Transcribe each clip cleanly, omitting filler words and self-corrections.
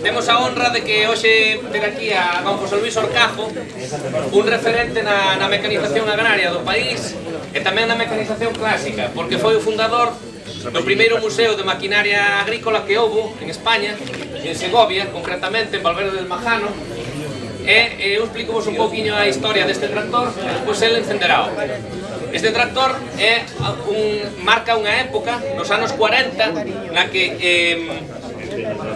Temos a honra de que hoxe ter aquí a don José Luis Orcajo, un referente na mecanización agraria do país e tamén na mecanización clásica, porque foi o fundador do primeiro museo de maquinaria agrícola que houbo en España, en Segovia, concretamente en Valverde del Majano. E eu explico vos un pouquiño a historia deste tractor e despois ele encenderá. Este tractor marca unha época, nos anos 40, na que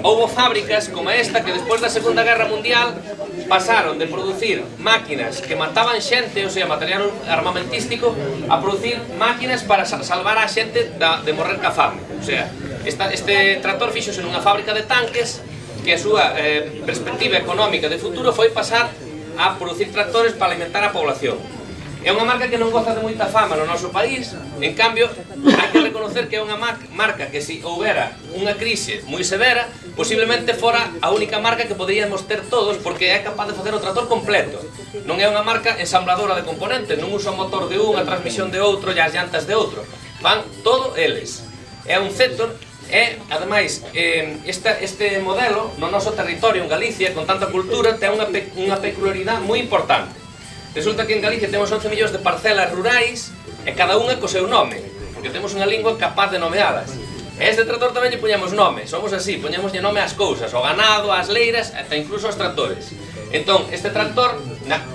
houbo fábricas como esta que despois da Segunda Guerra Mundial pasaron de producir máquinas que mataban xente, ou sea, material armamentístico, a producir máquinas para salvar a xente de morrer ca fame. O sea, este tractor fixose nunha fábrica de tanques que a súa perspectiva económica de futuro foi pasar a producir tractores para alimentar a población. É unha marca que non goza de moita fama no noso país, en cambio, hai que reconocer que é unha marca que se houbera unha crise moi severa, posiblemente fora a única marca que poderíamos ter todos, porque é capaz de facer o tractor completo. Non é unha marca ensambladora de componentes, non usa o motor de un, a transmisión de outro e as llantas de outro. Van todo eles. É un Zetor. E, ademais, este modelo no noso territorio en Galicia, con tanta cultura, ten unha peculiaridade moi importante. Resulta que en Galicia temos 11 millóns de parcelas rurais e cada unha co seu nome, porque temos unha lingua capaz de nomealas. E este tractor tamén lle poñemos nome, somos así, poñemoslle nome ás cousas, ao ganado, ás leiras, e incluso aos tractores. Entón, este tractor,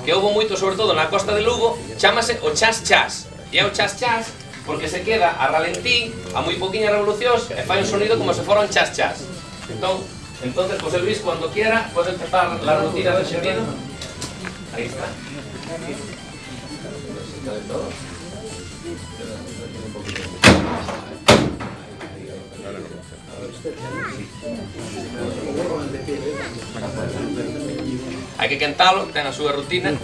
que houbo moito sobre todo na costa de Lugo, chámase o chas-chas. E é o chas-chas porque se queda a ralentí, a moi poquinhas revolucións, e fai un sonido como se fora un chas-chas. Entonces, José Luis, cuando quiera, puede empezar la rutina del sonido. Ahí está. Hai que quentalo, ten a súa rutina.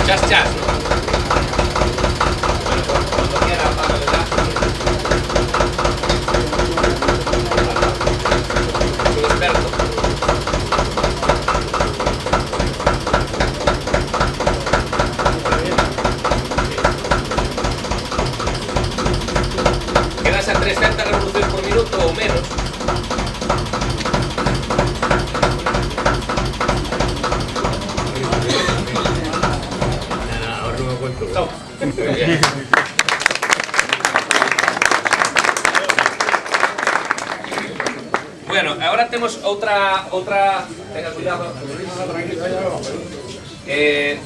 Chas-chas, ¿no? Bueno, cuando quiera, Pablo, ¿verdad? Soy experto. Quedas a 300 revoluciones por minuto o menos. Bueno, ahora temos outra tenga cuidado.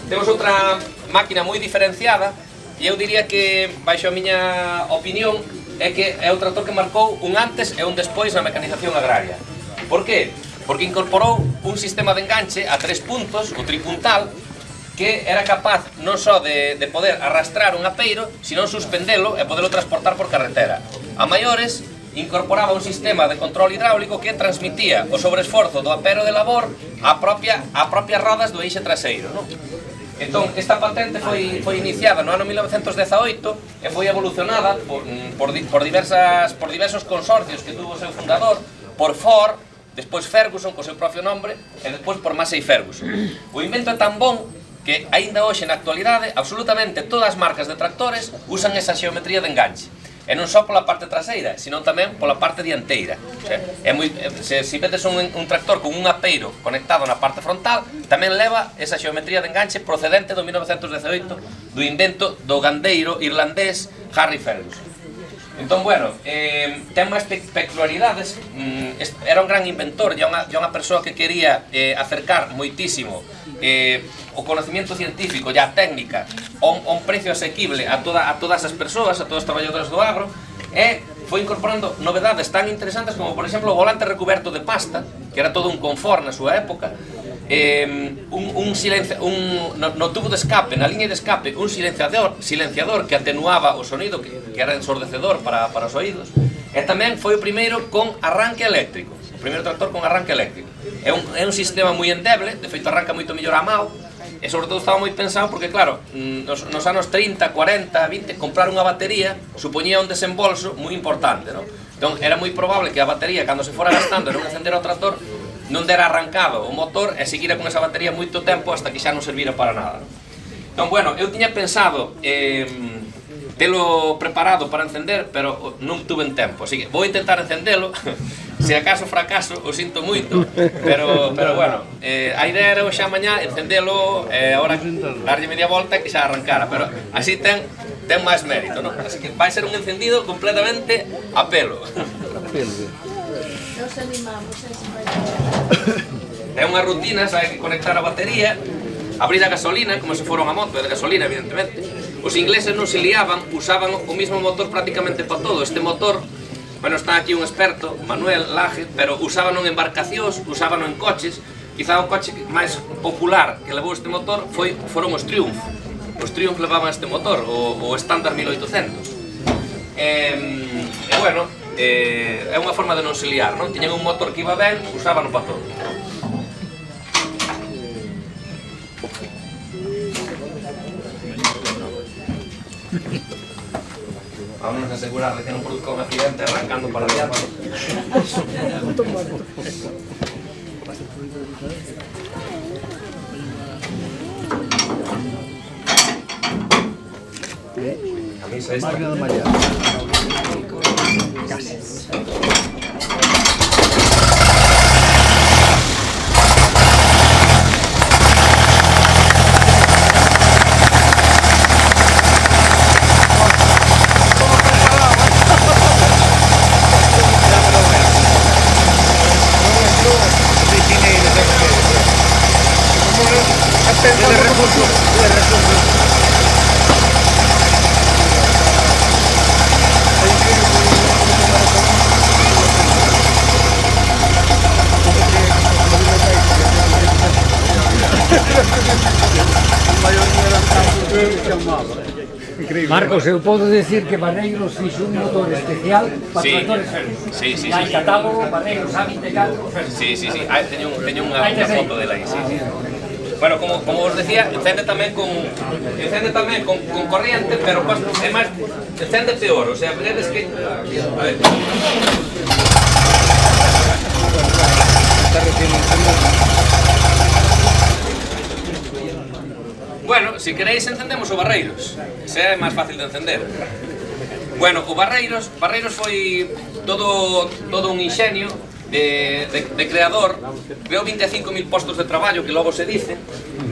Temos outra máquina moi diferenciada e eu diría que, baixo a miña opinión, é que é o tractor que marcou un antes e un despois na mecanización agraria. Por qué? Porque incorporou un sistema de enganche a 3 puntos, o tripuntal, que era capaz non só de poder arrastrar un apeiro, sino suspendelo e poderlo transportar por carretera. A maiores, incorporaba un sistema de control hidráulico que transmitía o sobreesforzo do apero de labor a propias rodas do eixe traseiro, non? Entón, esta patente foi iniciada no ano 1918 e foi evolucionada por diversos consorcios que tuvo o seu fundador, por Ford, despois Ferguson, co seu propio nombre, e despois por Massey Ferguson. O invento é tan bon que, aínda hoxe na actualidade, absolutamente todas as marcas de tractores usan esa xeometría de enganche. E non só pola parte traseira, sino tamén pola parte dianteira. O sea, se vedes un tractor con un apeiro conectado na parte frontal, tamén leva esa xeometría de enganche procedente do 1918 do invento do gandeiro irlandés Harry Ferguson. Entón, bueno, ten máis peculiaridades. Era un gran inventor, e unha persoa que quería acercar moitísimo o conocimiento científico e a técnica a un precio asequible a todas as persoas, a todos os traballadores do agro, e foi incorporando novedades tan interesantes como, por exemplo, o volante recuberto de pasta, que era todo un confort na súa época, no tubo de escape, na liña de escape, un silenciador que atenuaba o sonido, que era ensordecedor para os oídos, e tamén foi o primeiro con arranque eléctrico, o primeiro tractor con arranque eléctrico. É un sistema moi endeble, de feito arranca moito mellor a mao, e sobre todo estaba moi pensado porque, claro, nos anos 30, 40, 20, comprar unha batería supoñía un desembolso moi importante, non? Entón, era moi probable que a batería, cando se fora gastando, era un encender ao tractor, non dera arrancado o motor e seguira con esa batería moito tempo hasta que xa non servira para nada. Entón, bueno, eu tiña pensado telo preparado para encender, pero non tuve tempo, así que vou intentar encendelo. Se acaso fracaso, o sinto moito, pero bueno, a idea era xa mañá encendelo e agora darlle media volta e que xa arrancara, pero así ten máis mérito, non? Así que vai ser un encendido completamente a pelo. Nos animamos, é unha rutina, hai que conectar a batería, abrir a gasolina, como se fora unha moto, de gasolina, evidentemente. Os ingleses non se liaban, usaban o mismo motor prácticamente para todo. Este motor, bueno, está aquí un experto, Manuel Laje, pero usábano en embarcacións, usábano en coches. Quizá o coche máis popular que levou este motor foron os Triumph. Os Triumph levaban este motor, o Standard 1800. Bueno, é unha forma de non se liar, non? Tiñan un motor que iba ben, usábano para todo. Vamos a asegurar de que non produzca un accidente arrancando para allá. A misa esta. Marcos, eu podo decir que Barreiros fixo un motor especial para tractores Fenix. Sí. Hai catálogo Barreiros A24 Fenix. Sí. Teño unha foto dela aí, sí. Bueno, como os decía, encende tamén con corriente, pero é máis, encende peor, o sea, veredes que... A ver. Bueno, se queréis encendemos o Barreiros, ese é máis fácil de encender. Bueno, o Barreiros foi todo un inxenio de creador, creou 25.000 postos de traballo, que logo se dice,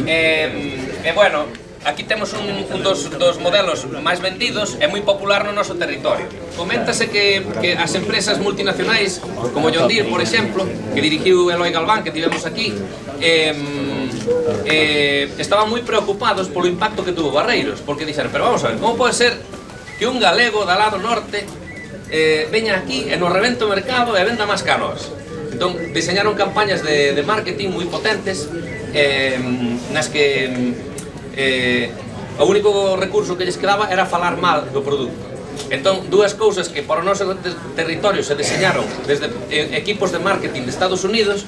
e bueno, aquí temos un dos modelos máis vendidos e moi popular no noso territorio. Coméntase que as empresas multinacionais, como John Deere, por exemplo, que dirixiu Eloi Galván, que tivemos aquí, estaban moi preocupados polo impacto que tuvo Barreiros, porque dixeron, pero vamos a ver, como pode ser que un galego da lado norte veña aquí e nos reventa o mercado e venda máis que a nós? Entón, diseñaron campañas de marketing moi potentes, nas que o único recurso que lles quedaba era falar mal do produto. Entón, dúas cousas que para o noso territorio se diseñaron desde equipos de marketing de Estados Unidos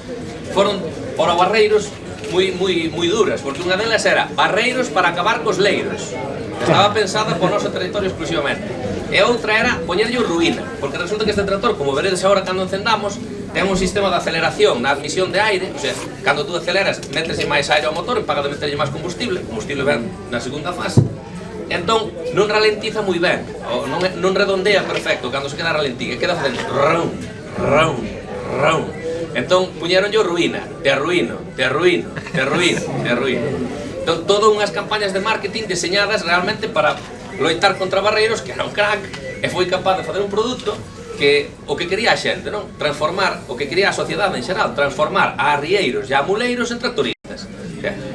foron para Barreiros moi duras, porque unha delas era Barreiros para acabar cos leiros. Estaba pensada para o noso territorio exclusivamente. E outra era poñerlle o ruína, porque resulta que este tractor, como veredes agora cando encendamos, ten un sistema de aceleración na admisión de aire, o sea, cando tú aceleras, metes máis aire ao motor, en paga de meterlle máis combustible ven na segunda fase, entón non ralentiza moi ben, non redondea perfecto cando se queda ralentí, queda facendo round. Entón, puñeronlle o ruína, te arruino. Entón, todo unhas campañas de marketing diseñadas realmente para loitar contra Barreiros, que era un crack, e foi capaz de facer un produto que o que quería a xente, non? Transformar o que quería a sociedade en xeral, transformar a arrieiros e a muleiros en tractoristas.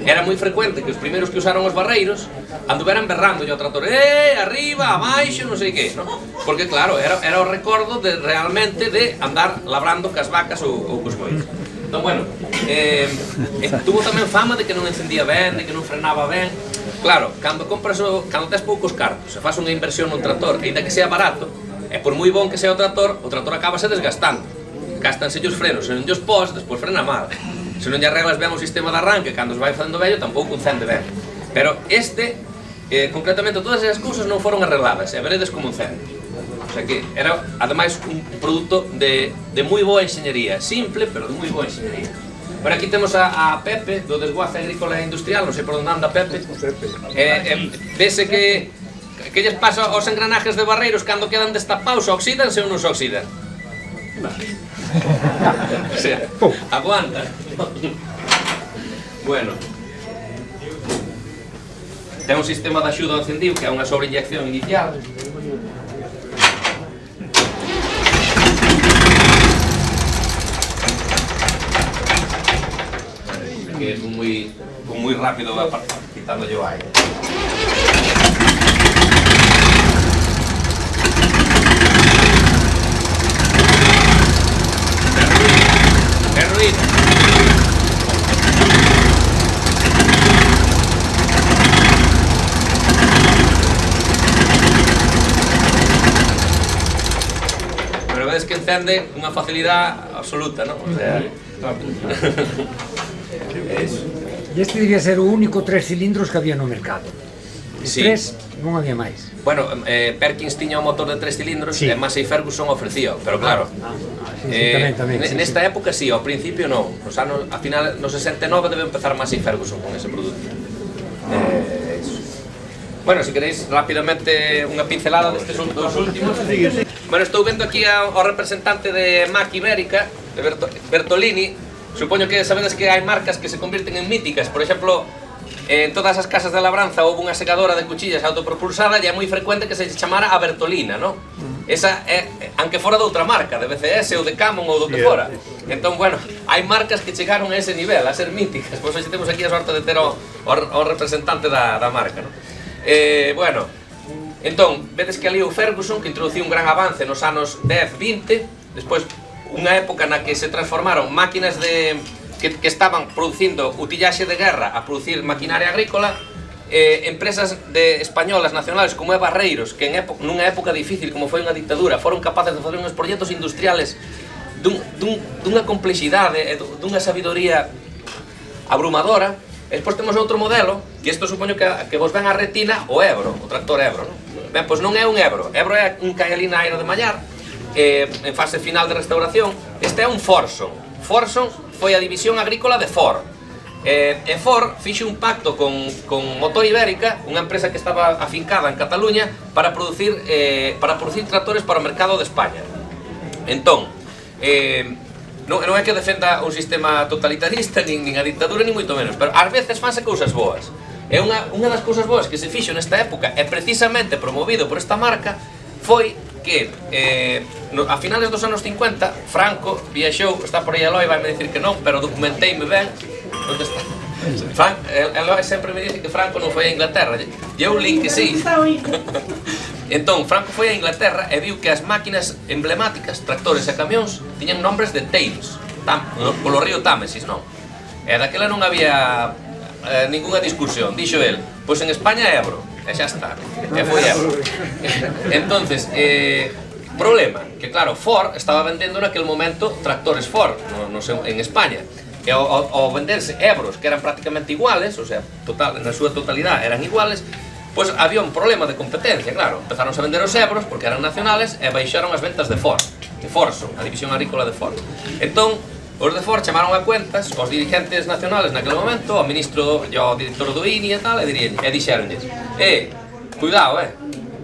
Era moi frecuente que os primeiros que usaron os Barreiros anduveran berrando ao tractor, arriba, abaixo, non sei que, non? Porque claro, era o recordo de realmente de andar labrando cas vacas ou cos bois. Entón, bueno, tuvo tamén fama de que non encendía ben, de que non frenaba ben. Claro, cando tes poucos cartos e faz unha inversión nun tractor, ainda que sea barato, e por moi bon que sea o tractor acabase desgastando. Gastanse os frenos, se non os pos, despois frena mal. Se non lle arreglas ben o sistema de arranque, cando os vai facendo vello, tampouco encende ben. Pero concretamente, todas esas cousas non foron arregladas, e veredes como encende. O sea que era, ademais, un produto de moi boa enxeñería, simple, pero de moi boa enxeñería. Bueno, aquí temos a Pepe, do Desguace Agrícola e Industrial, non sei por onde anda Pepe. Vese que lles pasa aos engranajes de barreiros cando quedan destapados, oxídanse ou non se oxidan? O sea, aguanta. Bueno, ten un sistema de axuda ao encendido que é unha sobreinyección inicial. Que é moi rápido va quitando yo aire. É ruido. Pero vedes que encende unha facilidade absoluta, non? O sea, E este debía ser o único 3 cilindros que había no mercado. Sí. 3 non había máis. Bueno, Perkins tiña un motor de 3 cilindros Sí. e Massey Ferguson ofrecía, pero claro, Tamén, nesta época sí, ao principio non. A final, no 69 debe empezar Massey Ferguson con ese produto. Bueno, se queréis rapidamente unha pincelada destes dos últimos. Bueno, estou vendo aquí ao representante de Mac Ibérica, de Bertolini. Supoño que sabedes que hai marcas que se convirten en míticas. Por exemplo, en todas as casas de labranza houve unha secadora de cuchillas autopropulsada e é moi frecuente que se chamara a Bertolina, non? Esa é, aunque fora de outra marca, de BCS ou de Camon ou do que fora. Entón, bueno, hai marcas que chegaron a ese nivel, a ser míticas. Pois hoxe temos aquí a sorte de ter o representante da marca, non? Bueno, entón, vedes que ali o Ferguson, que introduciu un gran avance nos anos 10-20, despois unha época na que se transformaron máquinas que estaban producindo utillaxe de guerra a producir maquinaria agrícola, empresas españolas nacionales como é Barreiros, que nunha época difícil como foi unha dictadura, foron capaces de facer uns proxectos industriales dunha complexidade e dunha sabidoría abrumadora. E despois temos outro modelo, que isto supoño que vos ven a retina, o Ebro, o tractor Ebro, non? Ben, pois non é un Ebro é un que hai ali na Aira de Mallar, en fase final de restauración. Este é un Forson. Forson foi a división agrícola de Ford. E Ford fixe un pacto con Motor Ibérica, unha empresa que estaba afincada en Cataluña, para producir tractores para o mercado de España. Entón, non é que defenda un sistema totalitarista, nin a dictadura, nin moito menos, pero ás veces fanse cousas boas. E unha das cousas boas que se fixo nesta época, e precisamente promovido por esta marca, foi que a finales dos anos 50 Franco viaxou, está por aí Eloi, vai me dicir que non, pero documenteime ben. Onde está? Eloi sempre me dice que Franco non foi a Inglaterra, e eu lin que sí. Entón, Franco foi a Inglaterra e viu que as máquinas emblemáticas, tractores e camións, tiñan nombres de Thames, polo río Támesis, non? E daquela non había ninguna discusión, dixo el, pois en España é Ebro. E xa está, e foi Ebro. Entonces, problema, que claro, Ford estaba vendendo naquele momento tractores Ford en España. E ao venderse Ebros, que eran prácticamente iguales, o sea, na súa totalidade eran iguales, pois había un problema de competencia, claro. Empezaron a vender os Ebros porque eran nacionales e baixaron as ventas de Ford, de Forson, a división agrícola de Ford. Entón, os de Ford chamaron a cuentas os dirigentes nacionales naquele momento, ao ministro e ao director do INI e tal, e dixeronlles: cuidado,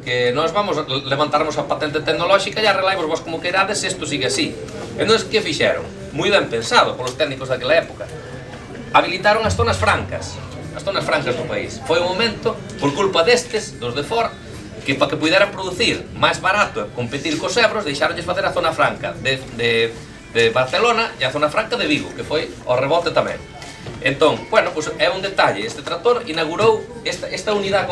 que nós vamos levantarmos a patente tecnolóxica e arreglaimos vos como queirades se isto sigue así. Entón, que fixeron? Moi ben pensado polos técnicos daquela época. Habilitaron as zonas francas do país. Foi o momento, por culpa destes, dos de Ford, que para que puderan producir máis barato e competir cos Ebros, deixaronlles facer a zona franca de Barcelona e a zona franca de Vigo, que foi ao rebote tamén. Entón, bueno, pues é un detalle, este tractor inaugurou, esta unidade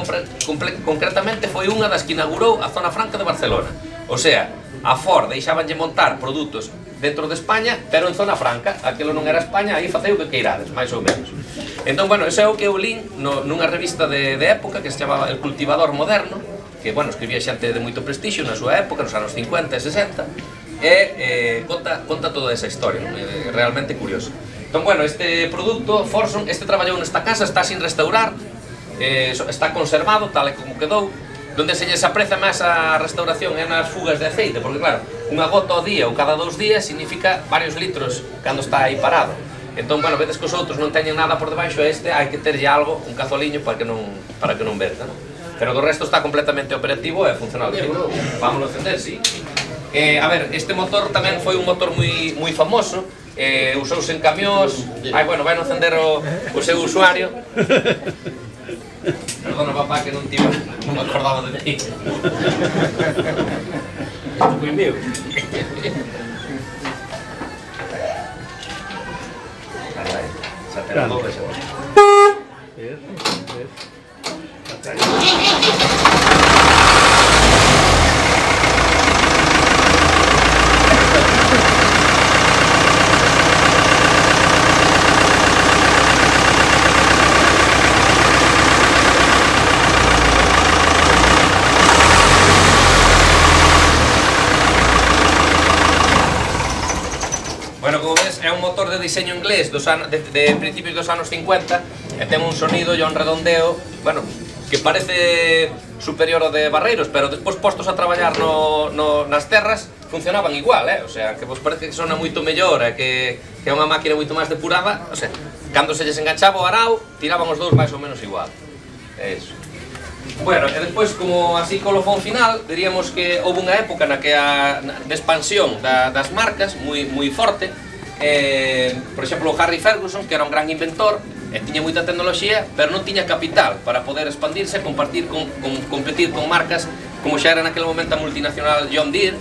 concretamente foi unha das que inaugurou a zona franca de Barcelona. O sea, a Ford deixabanlle montar produtos dentro de España, pero en zona franca. Aquilo non era España, aí facei o que queirades, máis ou menos. Entón, bueno, ese é o que eu lín nunha revista de época que se chamaba El Cultivador Moderno, que, bueno, escribía xente de moito prestixio na súa época, nos anos 50 e 60, e conta toda esa historia, non? É realmente curioso. Entón, bueno, este produto, Forson, este traballou nesta casa, está sin restaurar, está conservado tal e como quedou. Donde se lles aprecia máis a restauración é nas fugas de aceite, porque claro, unha gota ao día ou cada 2 días significa varios litros cando está aí parado. Entón, bueno, vedes que os outros non teñen nada por debaixo, este hai que terlle algo, un cazoliño para que non verta, non? Pero do resto está completamente operativo e funcional. Vámonos a encender, sí. A ver, este motor tamén foi un motor moi famoso, usouse en camións. Bueno, vai encender o seu usuario. Perdona, papá, que non me acordaba de ti. Isto foi meu. Vai, xa te lo dou, xa. Bueno, como ves, é un motor de diseño inglés de principios dos anos 50 e ten un sonido e un redondeo, bueno, que parece superior ao de Barreiros, pero despois postos a traballar nas terras funcionaban igual, o sea, que vos parece que sona moito mellor e que é unha máquina moito máis depurada, o sea, cando se lles enganchaba o arao, tiraban os dous máis ou menos igual. É iso. Bueno, e despois, como así colofón final, diríamos que houve unha época na que de expansión das marcas moi forte. Por exemplo, o Harry Ferguson, que era un gran inventor e tiña moita tecnoloxía, pero non tiña capital para poder expandirse e competir con marcas como xa era naquele momento a multinacional John Deere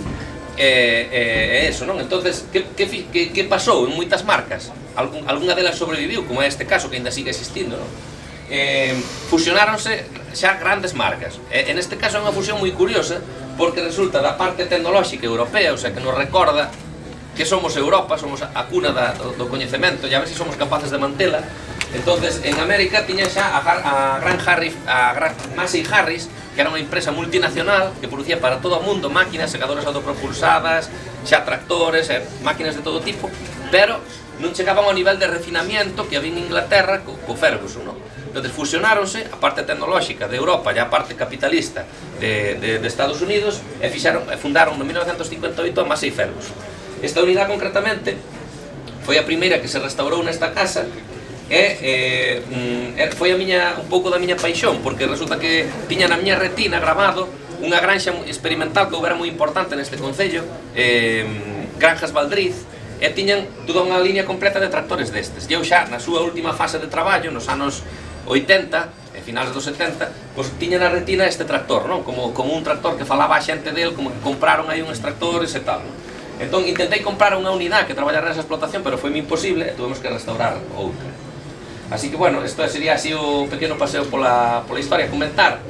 e eso, non? Entonces, que pasou en moitas marcas? Algunha delas sobreviviu, como é este caso, que ainda sigue existindo, non? Fusionáronse xa grandes marcas. En este caso é unha fusión moi curiosa, porque resulta da parte tecnolóxica europea, o sea, que nos recorda que somos Europa, somos a cuna do coñecemento, e a ver se somos capaces de mantela. Entonces, en América tiña xa a gran Massey Harris, que era unha empresa multinacional que producía para todo o mundo máquinas, secadoras autopropulsadas, xa tractores, máquinas de todo tipo, pero non chegaban ao nivel de refinamiento que había en Inglaterra co Ferguson, non? Entonces fusionáronse a parte tecnolóxica de Europa e a parte capitalista de Estados Unidos e fundaron en 1958 a Massey Ferguson. Esta unidade concretamente foi a primeira que se restaurou nesta casa e foi un pouco da miña paixón, porque resulta que tiña na miña retina grabado unha granxa experimental que houbera moi importante neste concello, Granjas Valdriz, e tiñan toda unha línea completa de tractores destes. E eu xa na súa última fase de traballo, nos anos 80 e finales dos 70, pois tiña na retina este tractor, non? Como un tractor que falaba a xente del, como que compraron aí uns tractores e tal, non? Entón intentei comprar unha unidade que traballara nesa explotación, pero foi imposible e tuvemos que restaurar outra. Así que, bueno, isto sería así o pequeno paseo pola historia. Comentar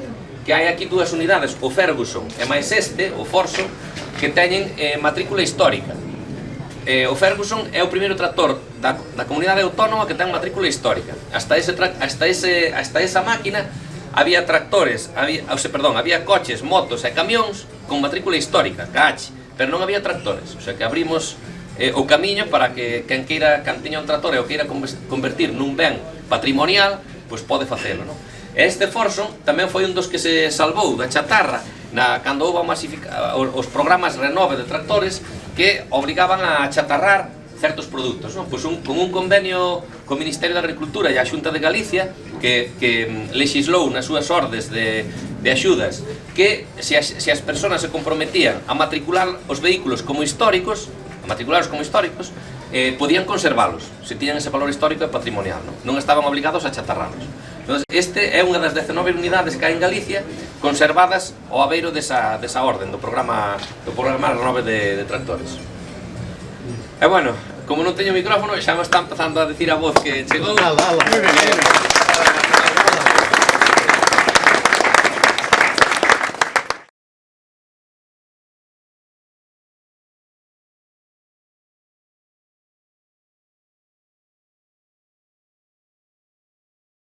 que hai aquí dúas unidades, o Ferguson e máis este, o Forson, que teñen matrícula histórica. O Ferguson é o primeiro tractor da comunidade autónoma que ten matrícula histórica. Hasta esa máquina había tractores, había coches, motos e camións con matrícula histórica, CAH, pero non había tractores. O sea que abrimos o camiño para que quen teña un tractor e o queira convertir nun ben patrimonial, pois pode facelo, non? Este Forson tamén foi un dos que se salvou da chatarra cando houve os programas Renove de tractores que obrigaban a chatarrar certos produtos, non? Pois con un convenio co Ministerio de Agricultura e a Xunta de Galicia que lexislou nas súas ordes de axudas que se as persoas se comprometían a matricular os vehículos como históricos, podían conservalos, se tiñan ese valor histórico e patrimonial, non estaban obligados a chatarrarlos. Entón, este é unha das 19 unidades que hai en Galicia conservadas ao abeiro desa orden do programa Renove de tractores. E bueno, como non teño micrófono, xa me está empezando a decir a voz que chegou.